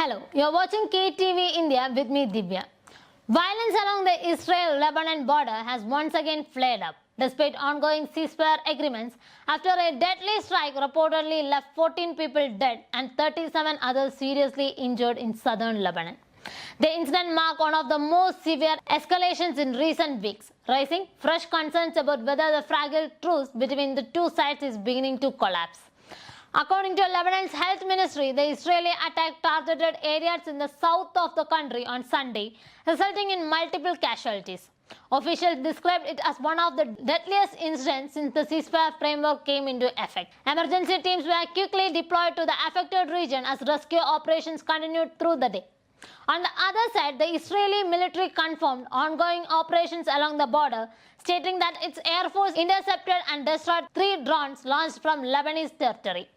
Hello, you're watching KTV India with me Divya. Violence along the Israel-Lebanon border has once again flared up, despite ongoing ceasefire agreements after a deadly strike reportedly left 14 people dead and 37 others seriously injured in southern Lebanon. The incident marked one of the most severe escalations in recent weeks, raising fresh concerns about whether the fragile truce between the two sides is beginning to collapse. According to Lebanon's health ministry, the Israeli attack targeted areas in the south of the country on Sunday, resulting in multiple casualties. Officials described it as one of the deadliest incidents since the ceasefire framework came into effect. Emergency teams were quickly deployed to the affected region as rescue operations continued through the day. On the other side, the Israeli military confirmed ongoing operations along the border, stating that its air force intercepted and destroyed 3 drones launched from Lebanese territory.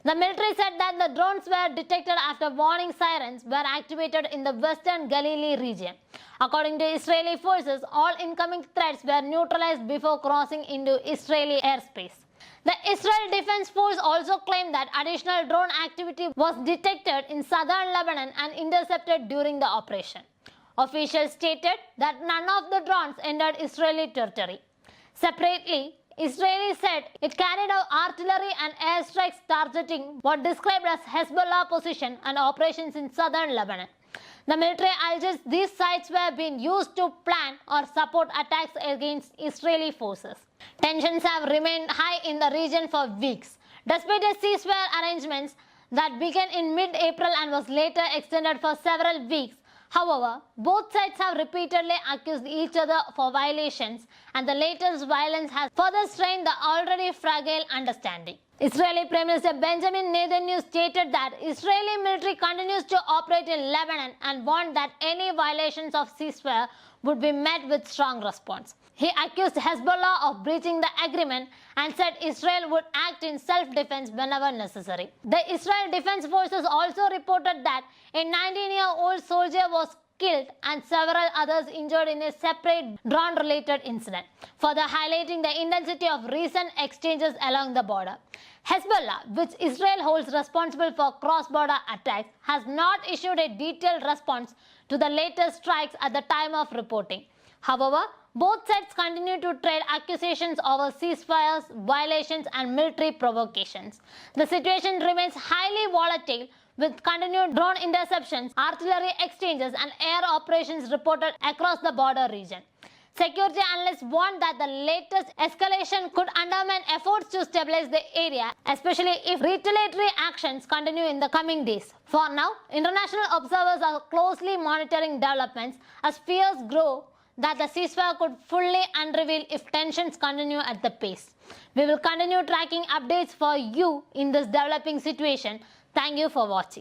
The military said that the drones were detected after warning sirens were activated in the western Galilee region. According to Israeli forces, all incoming threats were neutralized before crossing into Israeli airspace. The Israel Defense Force also claimed that additional drone activity was detected in southern Lebanon and intercepted during the operation. Officials stated that none of the drones entered Israeli territory. Separately, Israel said it carried out artillery and airstrikes targeting what described as Hezbollah position and operations in southern Lebanon. The military alleges these sites were being used to plan or support attacks against Israeli forces. Tensions have remained high in the region for weeks, despite a ceasefire arrangements that began in mid-April and was later extended for several weeks. However, both sides have repeatedly accused each other for violations, and the latest violence has further strained the already fragile understanding. Israeli Prime Minister Benjamin Netanyahu stated that Israeli military continues to operate in Lebanon and warned that any violations of ceasefire would be met with strong response. He accused Hezbollah of breaching the agreement and said Israel would act in self-defense whenever necessary. The Israel Defense Forces also reported that a 19-year-old soldier was killed and several others injured in a separate drone-related incident, further highlighting the intensity of recent exchanges along the border. Hezbollah, which Israel holds responsible for cross-border attacks, has not issued a detailed response to the latest strikes at the time of reporting. However, both sides continue to trade accusations over ceasefires, violations, and military provocations. The situation remains highly volatile, with continued drone interceptions, artillery exchanges, and air operations reported across the border region. Security analysts warned that the latest escalation could undermine efforts to stabilize the area, especially if retaliatory actions continue in the coming days. For now, international observers are closely monitoring developments as fears grow that the ceasefire could fully unravel if tensions continue at the pace. We will continue tracking updates for you in this developing situation. Thank you for watching.